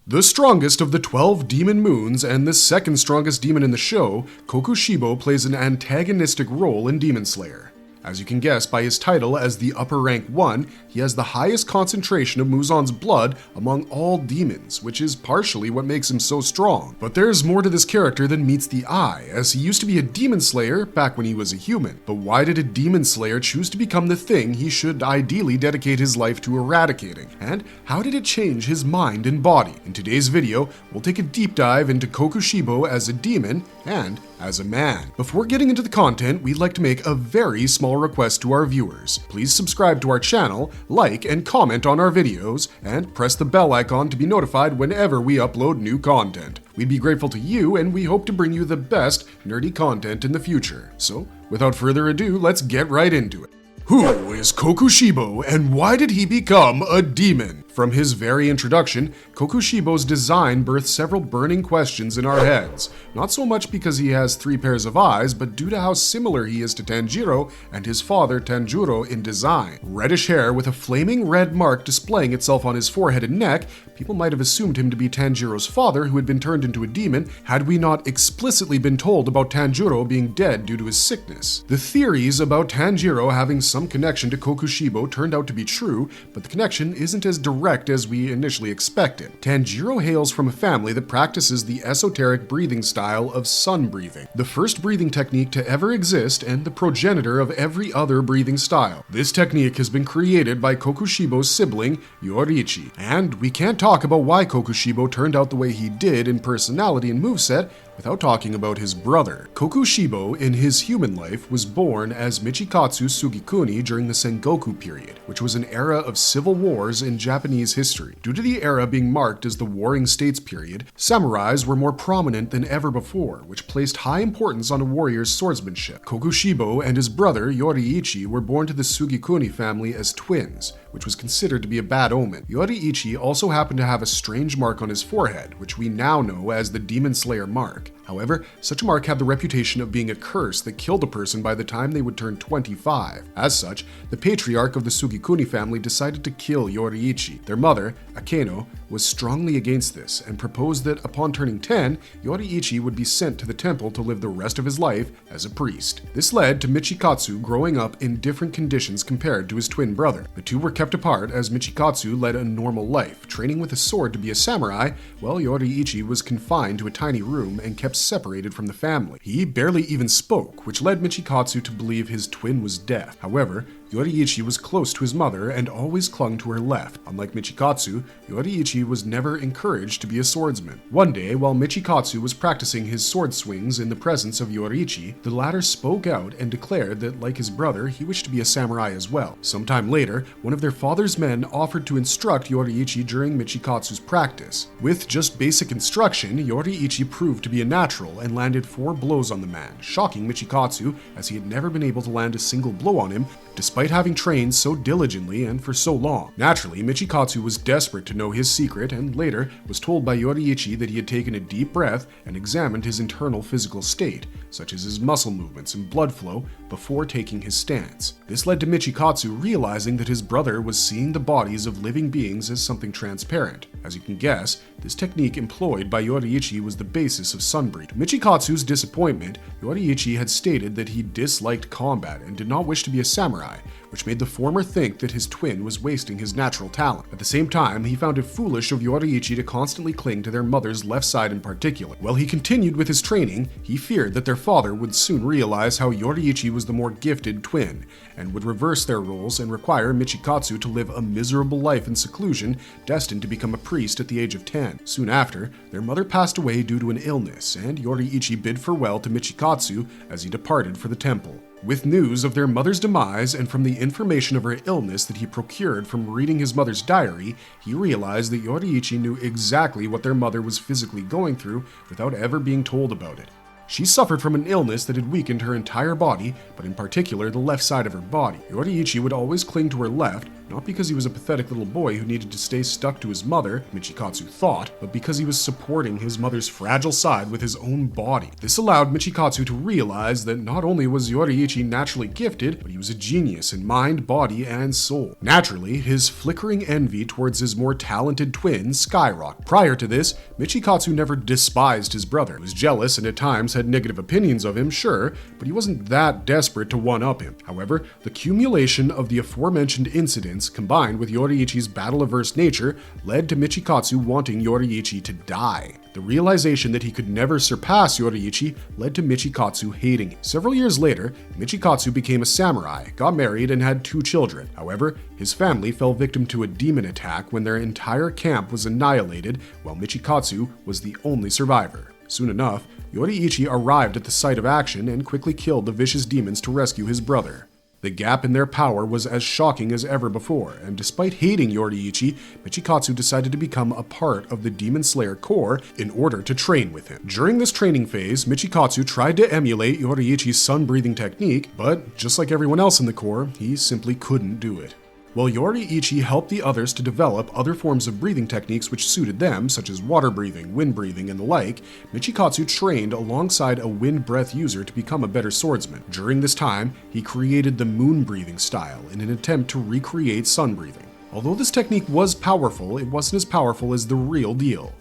The strongest of the 12 demon moons and the second strongest demon in the show, Kokushibo plays an antagonistic role in DemonSlayer. As you can guess by his title as the upper rank 1, he has the highest concentration of Muzan's blood among all demons, which is partially what makes him so strong. But there's more to this character than meets the eye, as he used to be a demon slayer back when he was a human. But why did a demon slayer choose to become the thing he should ideally dedicate his life to eradicating? And how did it change his mind and body? In today's video, we'll take a deep dive into Kokushibo as a demon and as a man. Before getting into the content, we'd like to make a very small request to our viewers. Please subscribe to our channel, like and comment on our videos, and press the bell icon to be notified whenever we upload new content. We'd be grateful to you, and we hope to bring you the best nerdy content in the future. So, without further ado, let's get right into it. Who is Kokushibo, and why did he become a demon? From his very introduction, Kokushibo's design birthed several burning questions in our heads. Not so much because he has 3 pairs of eyes, but due to how similar he is to Tanjiro and his father Tanjiro in design. Reddish hair with a flaming red mark displaying itself on his forehead and neck, people might have assumed him to be Tanjiro's father who had been turned into a demon had we not explicitly been told about Tanjiro being dead due to his sickness. The theories about Tanjiro having some connection to Kokushibo turned out to be true, but the connection isn't as direct as we initially expected. Tanjiro hails from a family that practices the esoteric breathing style of sun breathing, the first breathing technique to ever exist and the progenitor of every other breathing style. This technique has been created by Kokushibo's sibling, Yorichi, and we can't talk about why Kokushibo turned out the way he did in personality and moveset without talking about his brother. Kokushibo, in his human life, was born as Michikatsu Sugikuni during the Sengoku period, which was an era of civil wars in Japanese history. Due to the era being marked as the Warring States period, samurais were more prominent than ever before, which placed high importance on a warrior's swordsmanship. Kokushibo and his brother Yorichi were born to the Sugikuni family as twins, which was considered to be a bad omen. Yorichi also happened to have a strange mark on his forehead, which we now know as the DemonSlayer mark. However, such a mark had the reputation of being a curse that killed a person by the time they would turn 25. As such, the patriarch of the Sugikuni family decided to kill Yorichi. Their mother, Akeno, was strongly against this and proposed that upon turning 10, Yorichi would be sent to the temple to live the rest of his life as a priest. This led to Michikatsu growing up in different conditions compared to his twin brother. The two were kept apart as Michikatsu led a normal life, training with a sword to be a samurai, while Yorichi was confined to a tiny room and kept separated from the family. He barely even spoke, which led Michikatsu to believe his twin was deaf. However, Yorichi was close to his mother and always clung to her left. Unlike Michikatsu, Yorichi was never encouraged to be a swordsman. One day, while Michikatsu was practicing his sword swings in the presence of Yorichi, the latter spoke out and declared that, like his brother, he wished to be a samurai as well. Sometime later, one of their father's men offered to instruct Yorichi during Michikatsu's practice. With just basic instruction, Yorichi proved to be a natural and landed 4 blows on the man, shocking Michikatsu as he had never been able to land a single blow on him, despite having trained so diligently and for so long. Naturally, Michikatsu was desperate to know his secret and later was told by Yorichi that he had taken a deep breath and examined his internal physical state, such as his muscle movements and blood flow, before taking his stance. This led to Michikatsu realizing that his brother was seeing the bodies of living beings as something transparent. As you can guess, this technique employed by Yorichi was the basis of sunbreathing. To Michikatsu's disappointment, Yorichi had stated that he disliked combat and did not wish to be a samurai, which made the former think that his twin was wasting his natural talent. At the same time, he found it foolish of Yorichi to constantly cling to their mother's left side in particular. While he continued with his training, he feared that their father would soon realize how Yorichi was the more gifted twin, and would reverse their roles and require Michikatsu to live a miserable life in seclusion, destined to become a priest at the age of 10. Soon after, their mother passed away due to an illness, and Yorichi bid farewell to Michikatsu as he departed for the temple. With news of their mother's demise and from the information of her illness that he procured from reading his mother's diary, he realized that Yorichi knew exactly what their mother was physically going through without ever being told about it. She suffered from an illness that had weakened her entire body, but in particular the left side of her body. Yorichi would always cling to her left, not because he was a pathetic little boy who needed to stay stuck to his mother, Michikatsu thought, but because he was supporting his mother's fragile side with his own body. This allowed Michikatsu to realize that not only was Yorichi naturally gifted, but he was a genius in mind, body, and soul. Naturally, his flickering envy towards his more talented twin skyrocketed. Prior to this, Michikatsu never despised his brother. He was jealous and at times had negative opinions of him, sure, but he wasn't that desperate to one-up him. However, the accumulation of the aforementioned incidents combined with Yorichi's battle-averse nature led to Michikatsu wanting Yorichi to die. The realization that he could never surpass Yorichi led to Michikatsu hating him. Several years later, Michikatsu became a samurai, got married, and had 2 children. However, his family fell victim to a demon attack when their entire camp was annihilated, while Michikatsu was the only survivor. Soon enough, Yorichi arrived at the site of action and quickly killed the vicious demons to rescue his brother. The gap in their power was as shocking as ever before, and despite hating Yorichi, Michikatsu decided to become a part of the DemonSlayer Corps in order to train with him. During this training phase, Michikatsu tried to emulate Yorichi's sun-breathing technique, but just like everyone else in the Corps, he simply couldn't do it. While Yorichi helped the others to develop other forms of breathing techniques which suited them, such as water breathing, wind breathing, and the like, Michikatsu trained alongside a wind breath user to become a better swordsman. During this time, he created the moon breathing style in an attempt to recreate sun breathing. Although this technique was powerful, it wasn't as powerful as the real deal.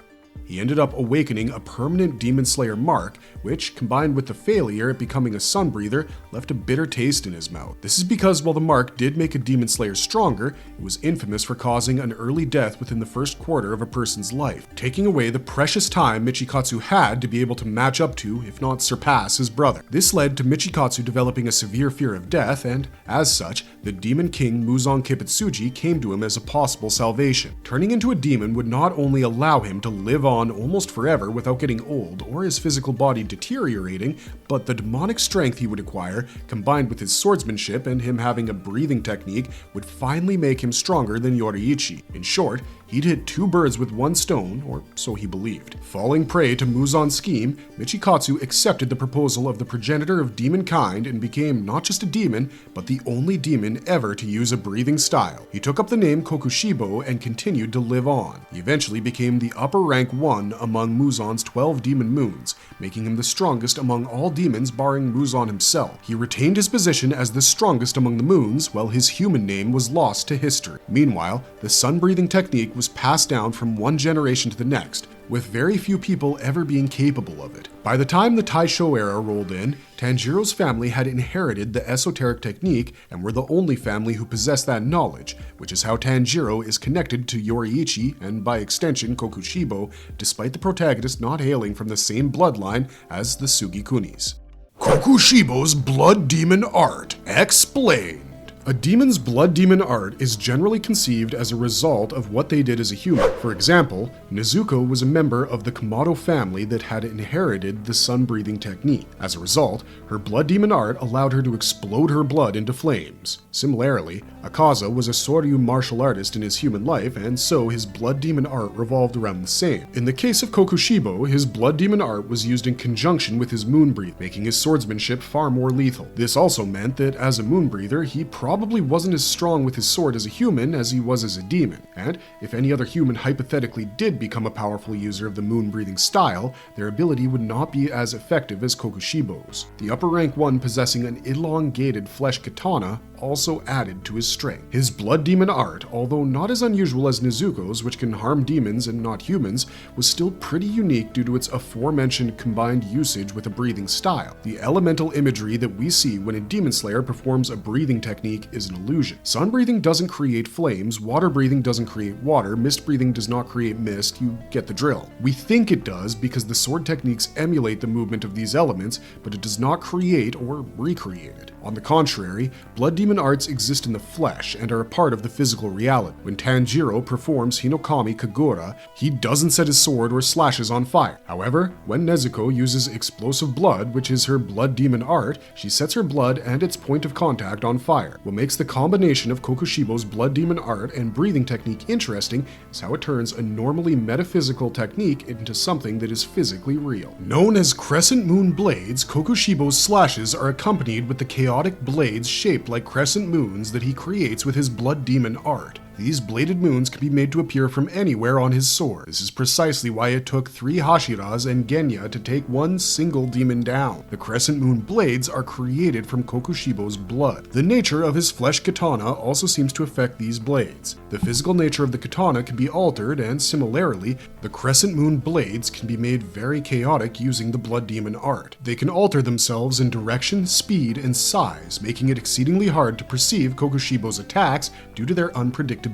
He ended up awakening a permanent DemonSlayer mark, which, combined with the failure at becoming a sun breather, left a bitter taste in his mouth. This is because while the mark did make a DemonSlayer stronger, it was infamous for causing an early death within the first quarter of a person's life, taking away the precious time Michikatsu had to be able to match up to, if not surpass, his brother. This led to Michikatsu developing a severe fear of death, and as such, the Demon King Muzan Kipitsuji came to him as a possible salvation. Turning into a demon would not only allow him to live on almost forever without getting old or his physical body deteriorating, but the demonic strength he would acquire, combined with his swordsmanship and him having a breathing technique, would finally make him stronger than Yorichi. In short, he'd hit 2 birds with 1 stone, or so he believed. Falling prey to Muzan's scheme, Michikatsu accepted the proposal of the progenitor of demonkind and became not just a demon, but the only demon ever to use a breathing style. He took up the name Kokushibo and continued to live on. He eventually became the upper rank 1 among Muzan's 12 demon moons, making him the strongest among all demons barring Muzan himself. He retained his position as the strongest among the moons, while his human name was lost to history. Meanwhile, the sun-breathing technique was passed down from one generation to the next, with very few people ever being capable of it. By the time the Taisho era rolled in, Tanjiro's family had inherited the esoteric technique and were the only family who possessed that knowledge, which is how Tanjiro is connected to Yorichi and by extension Kokushibo, despite the protagonist not hailing from the same bloodline as the Sugikunis. Kokushibo's blood demon art explained. A demon's blood demon art is generally conceived as a result of what they did as a human. For example, Nezuko was a member of the Komodo family that had inherited the sun-breathing technique. As a result, her blood demon art allowed her to explode her blood into flames. Similarly, Akaza was a Soryu martial artist in his human life, and so his blood demon art revolved around the same. In the case of Kokushibo, his blood demon art was used in conjunction with his moon breath, making his swordsmanship far more lethal. This also meant that as a moon breather, he probably wasn't as strong with his sword as a human as he was as a demon, and if any other human hypothetically did become a powerful user of the moon-breathing style, their ability would not be as effective as Kokushibo's. The upper rank 1 possessing an elongated flesh katana also added to his strength. His blood demon art, although not as unusual as Nezuko's, which can harm demons and not humans, was still pretty unique due to its aforementioned combined usage with a breathing style. The elemental imagery that we see when a DemonSlayer performs a breathing technique is an illusion. Sun breathing doesn't create flames, water breathing doesn't create water, mist breathing does not create mist, you get the drill. We think it does because the sword techniques emulate the movement of these elements, but it does not create or recreate it. On the contrary, blood demon arts exist in the flesh and are a part of the physical reality. When Tanjiro performs Hinokami Kagura, he doesn't set his sword or slashes on fire. However, when Nezuko uses explosive blood, which is her blood demon art, she sets her blood and its point of contact on fire. What makes the combination of Kokushibo's blood demon art and breathing technique interesting is how it turns a normally metaphysical technique into something that is physically real. Known as crescent moon blades, Kokushibo's slashes are accompanied with the chaotic blades shaped like crescent moons that he creates with his blood demon art. These bladed moons can be made to appear from anywhere on his sword. This is precisely why it took 3 Hashiras and Genya to take one single demon down. The crescent moon blades are created from Kokushibo's blood. The nature of his flesh katana also seems to affect these blades. The physical nature of the katana can be altered, and similarly, the crescent moon blades can be made very chaotic using the blood demon art. They can alter themselves in direction, speed, and size, making it exceedingly hard to perceive Kokushibo's attacks due to their unpredictability.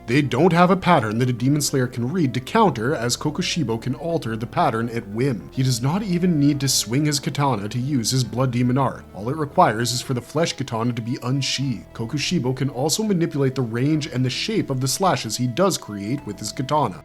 They don't have a pattern that a DemonSlayer can read to counter, as Kokushibo can alter the pattern at whim. He does not even need to swing his katana to use his blood demon art. All it requires is for the flesh katana to be unsheathed. Kokushibo can also manipulate the range and the shape of the slashes he does create with his katana.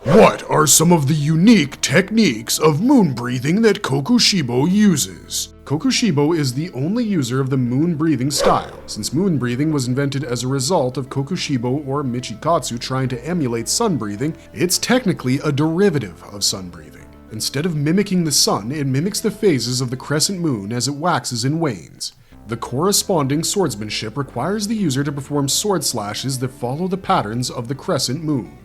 What are some of the unique techniques of moon breathing that Kokushibo uses? Kokushibo is the only user of the moon breathing style. Since moon breathing was invented as a result of Kokushibo or Michikatsu trying to emulate sun breathing, it's technically a derivative of sun breathing. Instead of mimicking the sun, it mimics the phases of the crescent moon as it waxes and wanes. The corresponding swordsmanship requires the user to perform sword slashes that follow the patterns of the crescent moon.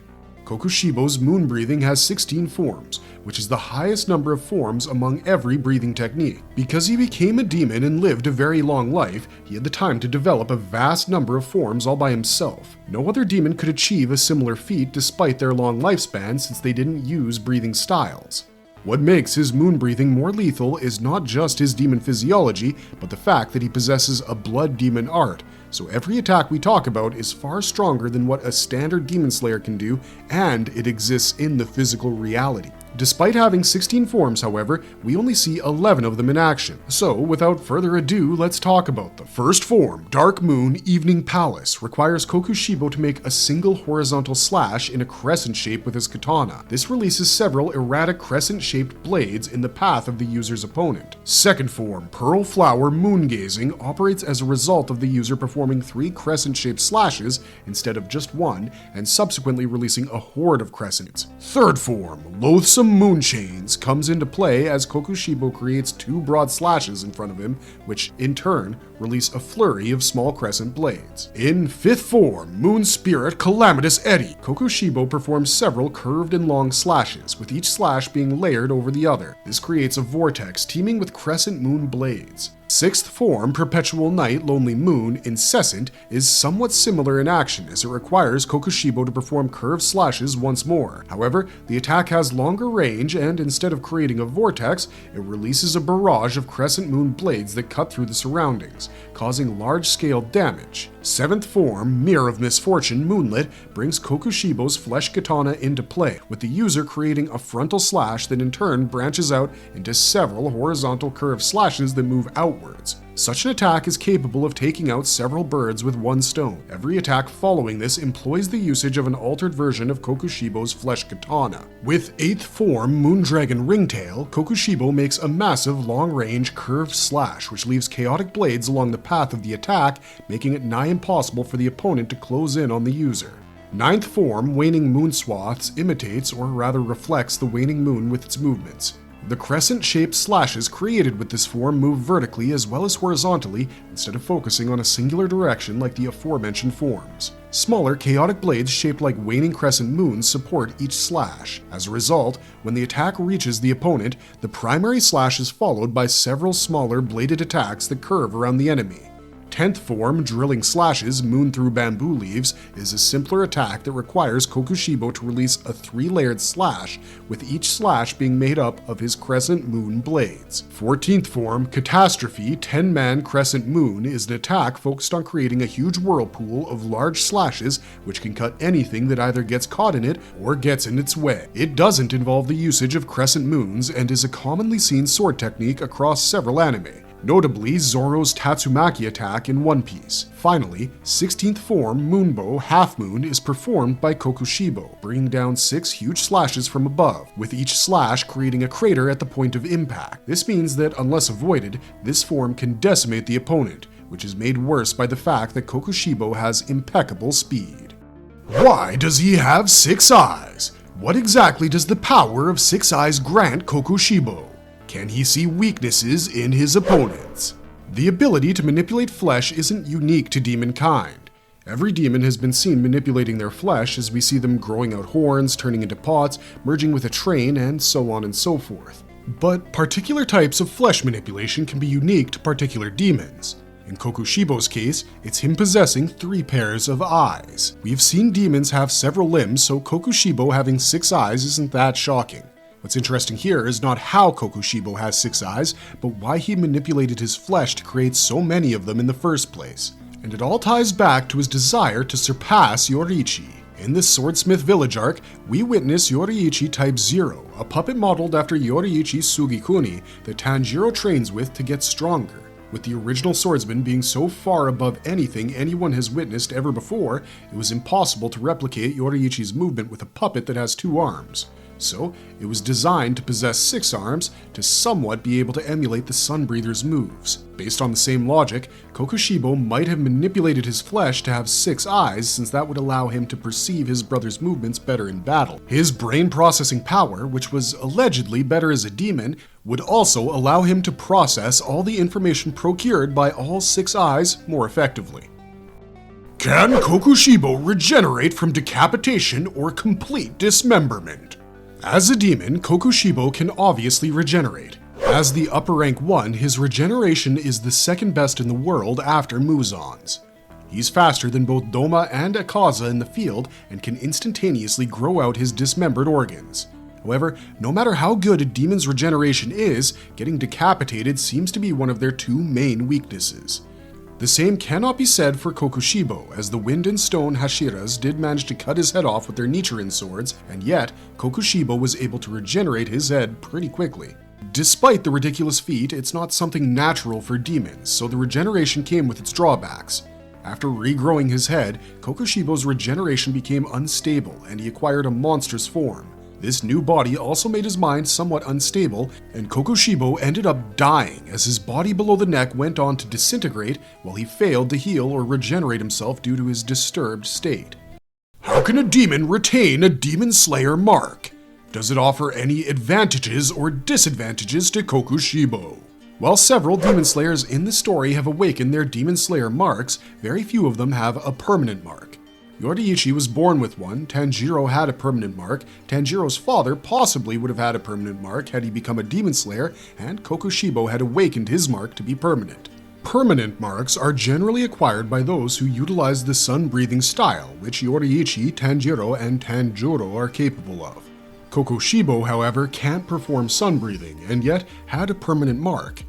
Kokushibo's moon breathing has 16 forms, which is the highest number of forms among every breathing technique. Because he became a demon and lived a very long life, he had the time to develop a vast number of forms all by himself. No other demon could achieve a similar feat despite their long lifespan, since they didn't use breathing styles. What makes his moon breathing more lethal is not just his demon physiology, but the fact that he possesses a blood demon art. So every attack we talk about is far stronger than what a standard DemonSlayer can do, and it exists in the physical reality. Despite having 16 forms, however, we only see 11 of them in action. So, without further ado, let's talk about them. First form, Dark Moon Evening Palace, requires Kokushibo to make a single horizontal slash in a crescent shape with his katana. This releases several erratic crescent-shaped blades in the path of the user's opponent. Second form, Pearl Flower Moon Gazing, operates as a result of the user performing 3 crescent-shaped slashes instead of just one, and subsequently releasing a horde of crescents. Third form, Loathsome Moon Chains, comes into play as Kokushibo creates 2 broad slashes in front of him, which in turn release a flurry of small crescent blades. In fifth form, Moon Spirit Calamitous Eddy, Kokushibo performs several curved and long slashes, with each slash being layered over the other. This creates a vortex teeming with crescent moon blades. Sixth form, Perpetual Night Lonely Moon Incessant, is somewhat similar in action, as it requires Kokushibo to perform curved slashes once more. However, the attack has longer range, and instead of creating a vortex, it releases a barrage of crescent moon blades that cut through the surroundings, causing large-scale damage. Seventh form, Mirror of Misfortune Moonlit, brings Kokushibo's flesh katana into play, with the user creating a frontal slash that in turn branches out into several horizontal curved slashes that move outwards. Such an attack is capable of taking out several birds with one stone. Every attack following this employs the usage of an altered version of Kokushibo's flesh katana. With 8th form, Moondragon Ringtail, Kokushibo makes a massive long-range curved slash which leaves chaotic blades along the path of the attack, making it nigh impossible for the opponent to close in on the user. 9th form, Waning Moon Swaths, imitates, or rather reflects, the waning moon with its movements. The crescent-shaped slashes created with this form move vertically as well as horizontally, instead of focusing on a singular direction like the aforementioned forms. Smaller, chaotic blades shaped like waning crescent moons support each slash. As a result, when the attack reaches the opponent, the primary slash is followed by several smaller bladed attacks that curve around the enemy. 10th form, Drilling Slashes Moon Through Bamboo Leaves, is a simpler attack that requires Kokushibo to release a 3-layered slash, with each slash being made up of his crescent moon blades. 14th form, Catastrophe 10-Man Crescent Moon, is an attack focused on creating a huge whirlpool of large slashes which can cut anything that either gets caught in it or gets in its way. It doesn't involve the usage of crescent moons and is a commonly seen sword technique across several anime. notably Zoro's Tatsumaki attack in One Piece. Finally, 16th form Moonbow Half Moon is performed by Kokushibo, bringing down 6 huge slashes from above, with each slash creating a crater at the point of impact. This means that, unless avoided, this form can decimate the opponent, which is made worse by the fact that Kokushibo has impeccable speed. Why does he have 6 eyes? What exactly does the power of 6 eyes grant Kokushibo? Can he see weaknesses in his opponents? The ability to manipulate flesh isn't unique to demon kind. Every demon has been seen manipulating their flesh, as we see them growing out horns, turning into pots, merging with a train, and so on and so forth. But particular types of flesh manipulation can be unique to particular demons. In Kokushibo's case, it's him possessing 3 pairs of eyes. We've seen demons have several limbs, so Kokushibo having 6 eyes isn't that shocking. What's interesting here is not how Kokushibo has 6 eyes, but why he manipulated his flesh to create so many of them in the first place. And it all ties back to his desire to surpass Yorichi. In this Swordsmith Village arc, we witness Yorichi Type 0, a puppet modeled after Yoriichi Sugikuni that Tanjiro trains with to get stronger. With the original swordsman being so far above anything anyone has witnessed ever before, it was impossible to replicate Yoriichi's movement with a puppet that has 2 arms. So, it was designed to possess 6 arms to somewhat be able to emulate the Sunbreather's moves. Based on the same logic, Kokushibo might have manipulated his flesh to have 6 eyes, since that would allow him to perceive his brother's movements better in battle. His brain processing power, which was allegedly better as a demon, would also allow him to process all the information procured by all 6 eyes more effectively. Can Kokushibo regenerate from decapitation or complete dismemberment? As a demon, Kokushibo can obviously regenerate. As the upper rank 1, his regeneration is the second best in the world after Muzan's. He's faster than both Doma and Akaza in the field and can instantaneously grow out his dismembered organs. However, no matter how good a demon's regeneration is, getting decapitated seems to be one of their 2 main weaknesses. The same cannot be said for Kokushibo, as the Wind and Stone Hashiras did manage to cut his head off with their Nichiren swords, and yet Kokushibo was able to regenerate his head pretty quickly. Despite the ridiculous feat, it's not something natural for demons, so the regeneration came with its drawbacks. After regrowing his head, Kokushibo's regeneration became unstable, and he acquired a monstrous form. This new body also made his mind somewhat unstable, and Kokushibo ended up dying as his body below the neck went on to disintegrate while he failed to heal or regenerate himself due to his disturbed state. How can a demon retain a DemonSlayer mark? Does it offer any advantages or disadvantages to Kokushibo? While several DemonSlayers in the story have awakened their DemonSlayer marks, very few of them have a permanent mark. Yorichi was born with one, Tanjiro had a permanent mark, Tanjiro's father possibly would have had a permanent mark had he become a DemonSlayer, and Kokushibo had awakened his mark to be permanent. Permanent marks are generally acquired by those who utilize the sun-breathing style, which Yorichi, Tanjiro, and Tanjiro are capable of. Kokushibo, however, can't perform sun-breathing, and yet had a permanent mark.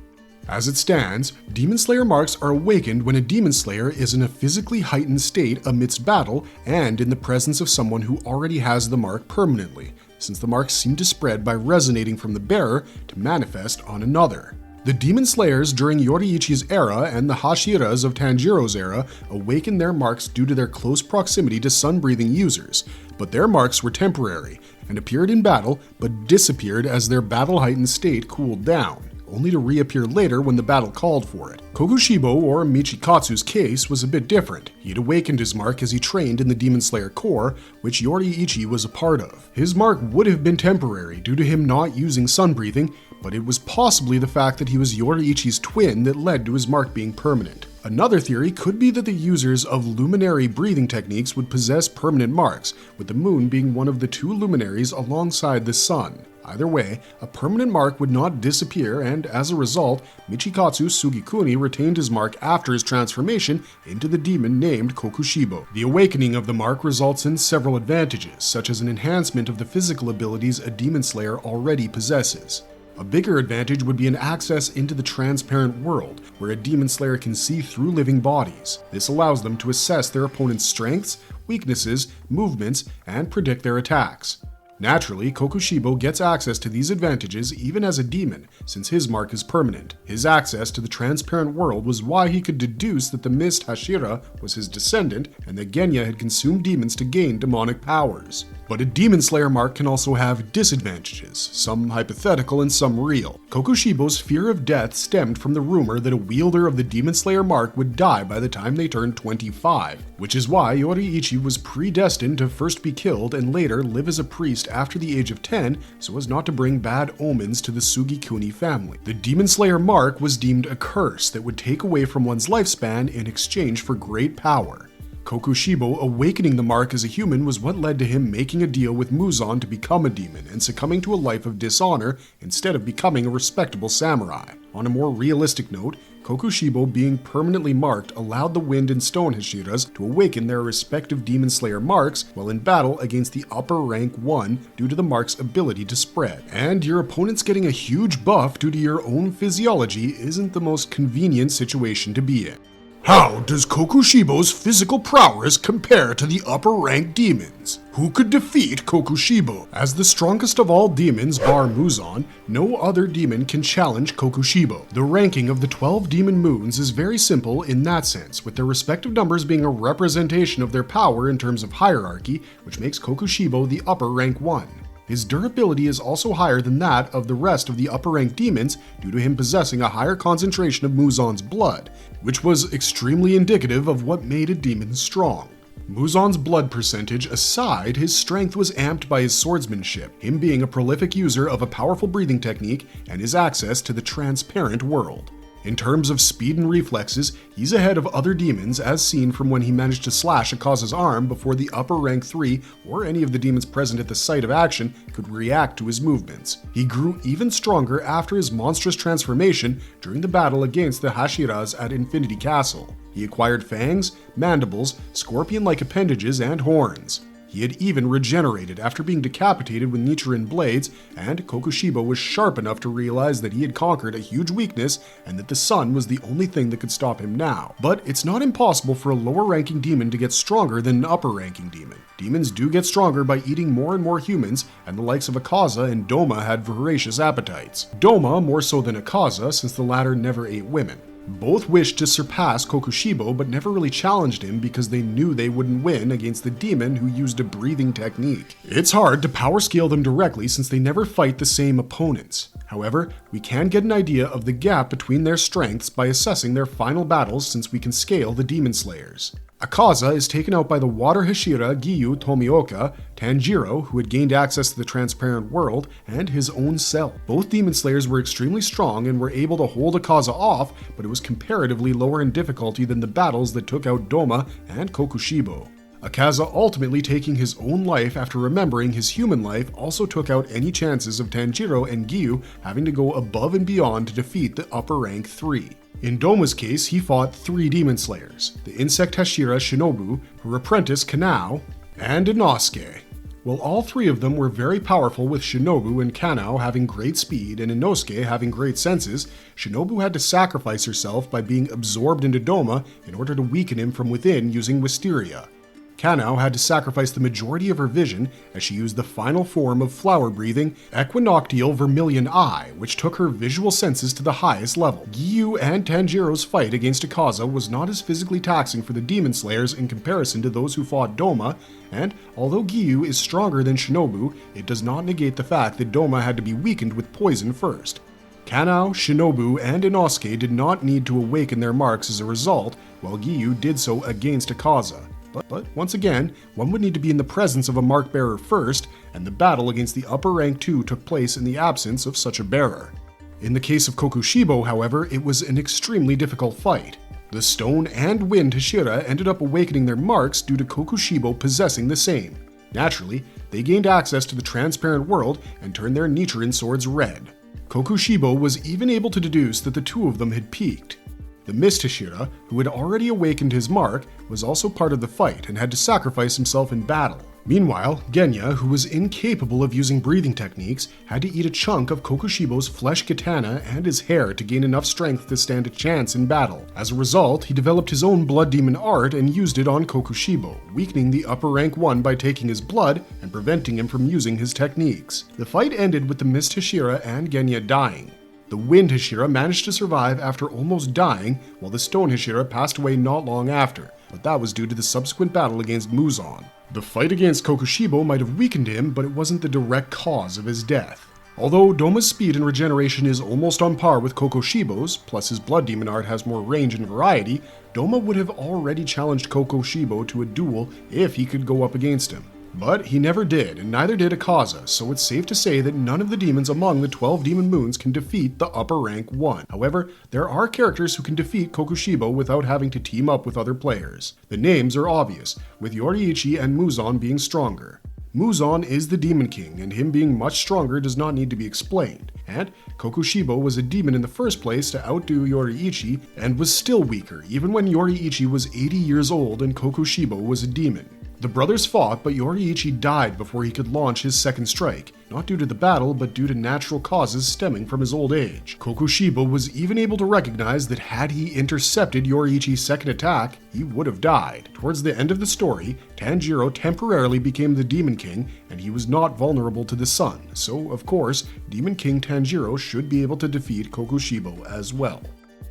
As it stands, DemonSlayer marks are awakened when a DemonSlayer is in a physically heightened state amidst battle and in the presence of someone who already has the mark permanently, since the marks seem to spread by resonating from the bearer to manifest on another. The DemonSlayers during Yoriichi's era and the Hashiras of Tanjiro's era awakened their marks due to their close proximity to sun-breathing users, but their marks were temporary and appeared in battle but disappeared as their battle-heightened state cooled down, only to reappear later when the battle called for it. Kokushibo, or Michikatsu's case, was a bit different. He had awakened his mark as he trained in the DemonSlayer Corps, which Yoriichi was a part of. His mark would have been temporary due to him not using sun-breathing, but it was possibly the fact that he was Yoriichi's twin that led to his mark being permanent. Another theory could be that the users of luminary breathing techniques would possess permanent marks, with the moon being one of the 2 luminaries alongside the sun. Either way, a permanent mark would not disappear, and as a result, Michikatsu Sugikuni retained his mark after his transformation into the demon named Kokushibo. The awakening of the mark results in several advantages, such as an enhancement of the physical abilities a DemonSlayer already possesses. A bigger advantage would be an access into the transparent world, where a DemonSlayer can see through living bodies. This allows them to assess their opponent's strengths, weaknesses, movements, and predict their attacks. Naturally, Kokushibo gets access to these advantages even as a demon, since his mark is permanent. His access to the transparent world was why he could deduce that the mist Hashira was his descendant, and that Genya had consumed demons to gain demonic powers. But a DemonSlayer mark can also have disadvantages, some hypothetical and some real. Kokushibo's fear of death stemmed from the rumor that a wielder of the DemonSlayer mark would die by the time they turned 25, which is why Yorichi was predestined to first be killed and later live as a priest after the age of 10 so as not to bring bad omens to the Sugikuni family. The DemonSlayer mark was deemed a curse that would take away from one's lifespan in exchange for great power. Kokushibo awakening the mark as a human was what led to him making a deal with Muzan to become a demon and succumbing to a life of dishonor instead of becoming a respectable samurai. On a more realistic note, Kokushibo being permanently marked allowed the Wind and Stone Hashiras to awaken their respective DemonSlayer marks while in battle against the upper rank 1 due to the mark's ability to spread. And your opponent's getting a huge buff due to your own physiology isn't the most convenient situation to be in. How does Kokushibo's physical prowess compare to the upper-ranked demons? Who could defeat Kokushibo? As the strongest of all demons bar Muzan, no other demon can challenge Kokushibo. The ranking of the 12 demon moons is very simple in that sense, with their respective numbers being a representation of their power in terms of hierarchy, which makes Kokushibo the upper rank 1. His durability is also higher than that of the rest of the upper-ranked demons due to him possessing a higher concentration of Muzan's blood, which was extremely indicative of what made a demon strong. Muzan's blood percentage aside, his strength was amped by his swordsmanship, him being a prolific user of a powerful breathing technique, and his access to the transparent world. In terms of speed and reflexes, he's ahead of other demons as seen from when he managed to slash Akaza's arm before the upper rank 3 or any of the demons present at the site of action could react to his movements. He grew even stronger after his monstrous transformation during the battle against the Hashiras at Infinity Castle. He acquired fangs, mandibles, scorpion-like appendages, and horns. He had even regenerated after being decapitated with Nichiren blades, and Kokushibo was sharp enough to realize that he had conquered a huge weakness and that the sun was the only thing that could stop him now. But it's not impossible for a lower-ranking demon to get stronger than an upper-ranking demon. Demons do get stronger by eating more and more humans, and the likes of Akaza and Doma had voracious appetites. Doma more so than Akaza, since the latter never ate women. Both wished to surpass Kokushibo but never really challenged him because they knew they wouldn't win against the demon who used a breathing technique. It's hard to power scale them directly since they never fight the same opponents. However, we can get an idea of the gap between their strengths by assessing their final battles since we can scale the DemonSlayers. Akaza is taken out by the Water Hashira Giyu Tomioka, Tanjiro, who had gained access to the transparent world, and his own self. Both DemonSlayers were extremely strong and were able to hold Akaza off, but it was comparatively lower in difficulty than the battles that took out Doma and Kokushibo. Akaza ultimately taking his own life after remembering his human life also took out any chances of Tanjiro and Giyu having to go above and beyond to defeat the upper rank 3. In Doma's case, he fought 3 DemonSlayers, the Insect Hashira Shinobu, her apprentice Kanao, and Inosuke. While all 3 of them were very powerful, with Shinobu and Kanao having great speed and Inosuke having great senses, Shinobu had to sacrifice herself by being absorbed into Doma in order to weaken him from within using Wisteria. Kanao had to sacrifice the majority of her vision as she used the final form of flower-breathing Equinoctial Vermilion Eye, which took her visual senses to the highest level. Giyu and Tanjiro's fight against Akaza was not as physically taxing for the DemonSlayers in comparison to those who fought Doma, and although Giyu is stronger than Shinobu, it does not negate the fact that Doma had to be weakened with poison first. Kanao, Shinobu, and Inosuke did not need to awaken their marks as a result, while Giyu did so against Akaza. But once again, one would need to be in the presence of a mark bearer first, and the battle against the upper rank 2 took place in the absence of such a bearer. In the case of Kokushibo, however, it was an extremely difficult fight. The Stone and Wind Hashira ended up awakening their marks due to Kokushibo possessing the same. Naturally, they gained access to the transparent world and turned their Nichiren swords red. Kokushibo was even able to deduce that the 2 of them had peaked. The Mist Hashira, who had already awakened his mark, was also part of the fight and had to sacrifice himself in battle. Meanwhile, Genya, who was incapable of using breathing techniques, had to eat a chunk of Kokushibo's flesh katana and his hair to gain enough strength to stand a chance in battle. As a result, he developed his own blood demon art and used it on Kokushibo, weakening the upper rank 1 by taking his blood and preventing him from using his techniques. The fight ended with the Mist Hashira and Genya dying. The Wind Hashira managed to survive after almost dying, while the Stone Hashira passed away not long after, but that was due to the subsequent battle against Muzan. The fight against Kokushibo might have weakened him, but it wasn't the direct cause of his death. Although Doma's speed and regeneration is almost on par with Kokushibo's, plus his blood demon art has more range and variety, Doma would have already challenged Kokushibo to a duel if he could go up against him. But he never did, and neither did Akaza, so it's safe to say that none of the demons among the 12 demon moons can defeat the upper rank 1. However, there are characters who can defeat Kokushibo without having to team up with other players. The names are obvious, with Yorichi and Muzan being stronger. Muzan is the Demon King, and him being much stronger does not need to be explained. And Kokushibo was a demon in the first place to outdo Yorichi, and was still weaker, even when Yorichi was 80 years old and Kokushibo was a demon. The brothers fought, but Yorichi died before he could launch his second strike, not due to the battle, but due to natural causes stemming from his old age. Kokushibo was even able to recognize that had he intercepted Yorichi's second attack, he would have died. Towards the end of the story, Tanjiro temporarily became the Demon King, and he was not vulnerable to the sun, so of course, Demon King Tanjiro should be able to defeat Kokushibo as well.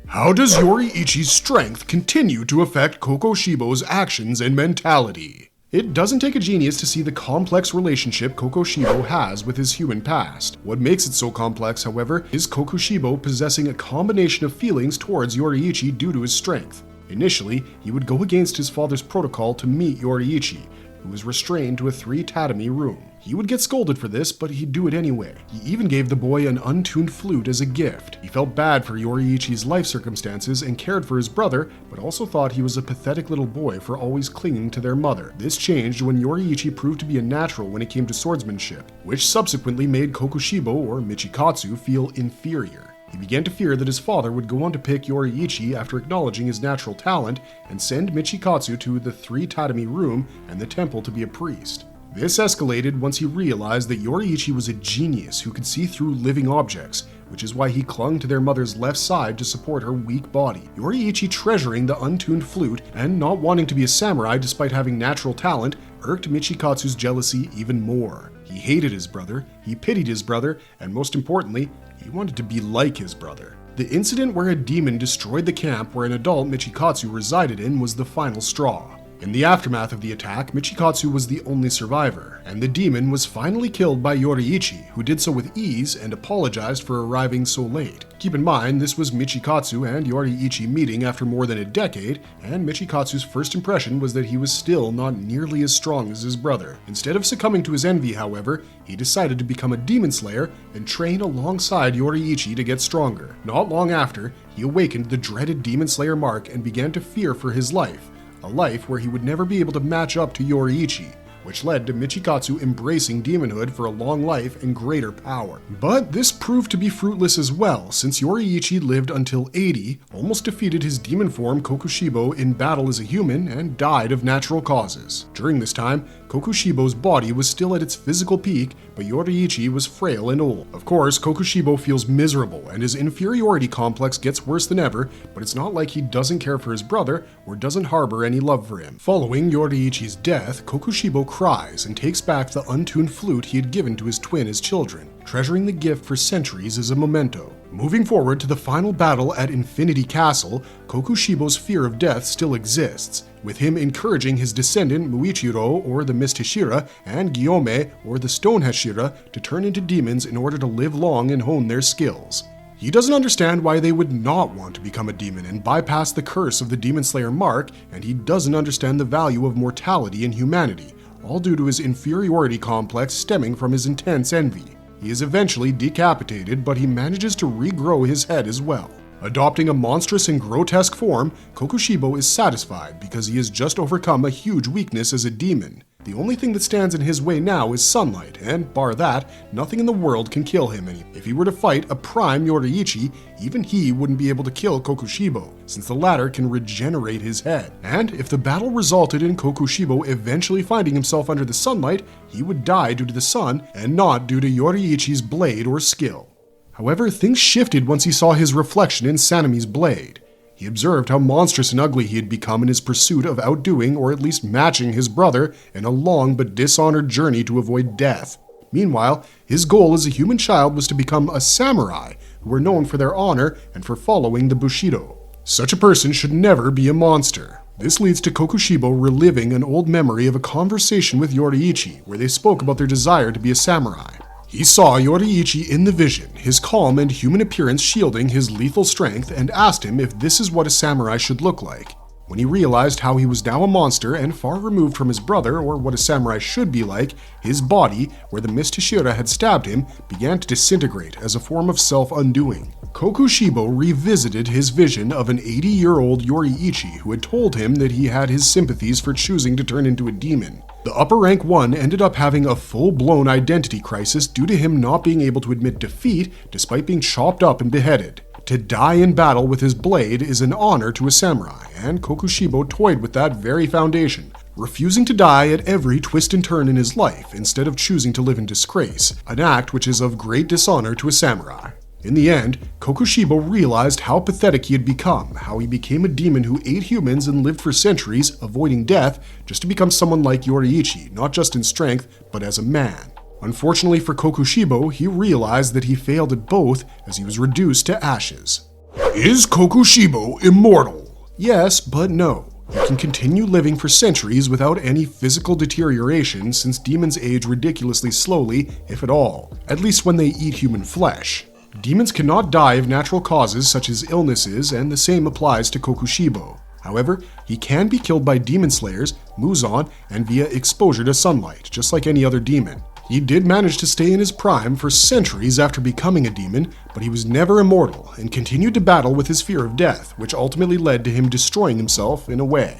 How does Yorichi's strength continue to affect Kokushibo's actions and mentality? It doesn't take a genius to see the complex relationship Kokushibo has with his human past. What makes it so complex, however, is Kokushibo possessing a combination of feelings towards Yorichi due to his strength. Initially, he would go against his father's protocol to meet Yorichi, who was restrained to a 3-tatami room. He would get scolded for this, but he'd do it anyway. He even gave the boy an untuned flute as a gift. He felt bad for Yorichi's life circumstances and cared for his brother, but also thought he was a pathetic little boy for always clinging to their mother. This changed when Yorichi proved to be a natural when it came to swordsmanship, which subsequently made Kokushibo, or Michikatsu, feel inferior. He began to fear that his father would go on to pick Yorichi after acknowledging his natural talent and send Michikatsu to the 3-tatami room and the temple to be a priest. This escalated once he realized that Yorichi was a genius who could see through living objects, which is why he clung to their mother's left side to support her weak body. Yorichi, treasuring the untuned flute and not wanting to be a samurai despite having natural talent, irked Michikatsu's jealousy even more. He hated his brother, he pitied his brother, and most importantly, he wanted to be like his brother. The incident where a demon destroyed the camp where an adult Michikatsu resided in was the final straw. In the aftermath of the attack, Michikatsu was the only survivor, and the demon was finally killed by Yorichi, who did so with ease and apologized for arriving so late. Keep in mind, this was Michikatsu and Yorichi meeting after more than a decade, and Michikatsu's first impression was that he was still not nearly as strong as his brother. Instead of succumbing to his envy, however, he decided to become a DemonSlayer and train alongside Yorichi to get stronger. Not long after, he awakened the dreaded DemonSlayer mark and began to fear for his life. A life where he would never be able to match up to Yorichi, which led to Michikatsu embracing demonhood for a long life and greater power. But this proved to be fruitless as well, since Yorichi lived until 80, almost defeated his demon form Kokushibo in battle as a human, and died of natural causes. During this time, Kokushibo's body was still at its physical peak, but Yorichi was frail and old. Of course, Kokushibo feels miserable, and his inferiority complex gets worse than ever, but it's not like he doesn't care for his brother or doesn't harbor any love for him. Following Yorichi's death, Kokushibo cries and takes back the untuned flute he had given to his twin as children, treasuring the gift for centuries as a memento. Moving forward to the final battle at Infinity Castle, Kokushibo's fear of death still exists, with him encouraging his descendant Muichiro, or the Mist Hashira, and Gyome, or the Stone Hashira, to turn into demons in order to live long and hone their skills. He doesn't understand why they would not want to become a demon and bypass the curse of the DemonSlayer mark, and he doesn't understand the value of mortality in humanity, all due to his inferiority complex stemming from his intense envy. He is eventually decapitated, but he manages to regrow his head as well. Adopting a monstrous and grotesque form, Kokushibo is satisfied because he has just overcome a huge weakness as a demon. The only thing that stands in his way now is sunlight, and bar that, nothing in the world can kill him. If he were to fight a prime Yorichi, even he wouldn't be able to kill Kokushibo, since the latter can regenerate his head. And if the battle resulted in Kokushibo eventually finding himself under the sunlight, he would die due to the sun, and not due to Yoriichi's blade or skill. However, things shifted once he saw his reflection in Sanemi's blade. He observed how monstrous and ugly he had become in his pursuit of outdoing or at least matching his brother in a long but dishonored journey to avoid death. Meanwhile, his goal as a human child was to become a samurai, who were known for their honor and for following the Bushido. Such a person should never be a monster. This leads to Kokushibo reliving an old memory of a conversation with Yoriichi, where they spoke about their desire to be a samurai. He saw Yoriichi in the vision, his calm and human appearance shielding his lethal strength, and asked him if this is what a samurai should look like. When he realized how he was now a monster and far removed from his brother or what a samurai should be like, his body, where the Mist Hashira had stabbed him, began to disintegrate as a form of self-undoing. Kokushibo revisited his vision of an 80-year-old Yoriichi who had told him that he had his sympathies for choosing to turn into a demon. The upper rank 1 ended up having a full-blown identity crisis due to him not being able to admit defeat despite being chopped up and beheaded. To die in battle with his blade is an honor to a samurai, and Kokushibo toyed with that very foundation, refusing to die at every twist and turn in his life instead of choosing to live in disgrace, an act which is of great dishonor to a samurai. In the end, Kokushibo realized how pathetic he had become, how he became a demon who ate humans and lived for centuries, avoiding death, just to become someone like Yoriichi, not just in strength, but as a man. Unfortunately for Kokushibo, he realized that he failed at both as he was reduced to ashes. Is Kokushibo immortal? Yes, but no. He can continue living for centuries without any physical deterioration since demons age ridiculously slowly, if at all, at least when they eat human flesh. Demons cannot die of natural causes such as illnesses, and the same applies to Kokushibo. However, he can be killed by DemonSlayers, Muzan, and via exposure to sunlight, just like any other demon. He did manage to stay in his prime for centuries after becoming a demon, but he was never immortal and continued to battle with his fear of death, which ultimately led to him destroying himself in a way.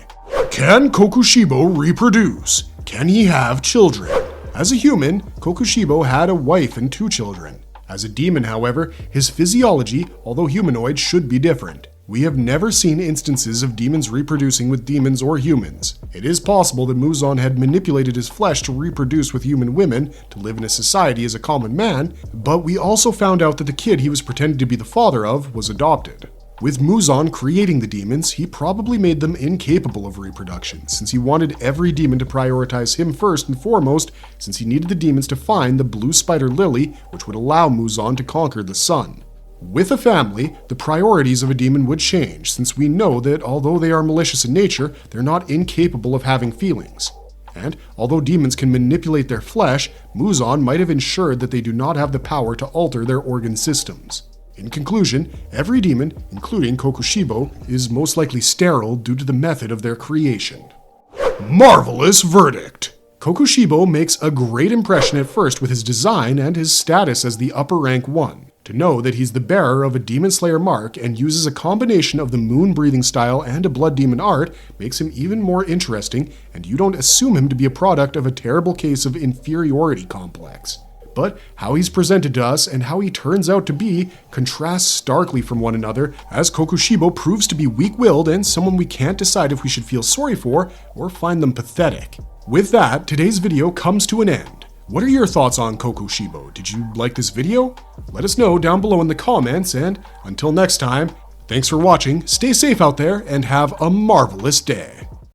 Can Kokushibo reproduce? Can he have children? As a human, Kokushibo had a wife and 2 children. As a demon, however, his physiology, although humanoid, should be different. We have never seen instances of demons reproducing with demons or humans. It is possible that Muzan had manipulated his flesh to reproduce with human women, to live in a society as a common man, but we also found out that the kid he was pretending to be the father of was adopted. With Muzan creating the demons, he probably made them incapable of reproduction, since he wanted every demon to prioritize him first and foremost, since he needed the demons to find the blue spider lily, which would allow Muzan to conquer the sun. With a family, the priorities of a demon would change, since we know that although they are malicious in nature, they're not incapable of having feelings. And although demons can manipulate their flesh, Muzan might have ensured that they do not have the power to alter their organ systems. In conclusion, every demon, including Kokushibo, is most likely sterile due to the method of their creation. Marvelous verdict! Kokushibo makes a great impression at first with his design and his status as the upper rank 1. To know that he's the bearer of a DemonSlayer mark and uses a combination of the moon-breathing style and a blood demon art makes him even more interesting, and you don't assume him to be a product of a terrible case of inferiority complex. But how he's presented to us and how he turns out to be contrasts starkly from one another, as Kokushibo proves to be weak-willed and someone we can't decide if we should feel sorry for or find them pathetic. With that, today's video comes to an end. What are your thoughts on Kokushibo? Did you like this video? Let us know down below in the comments, and until next time, thanks for watching, stay safe out there, and have a marvelous day.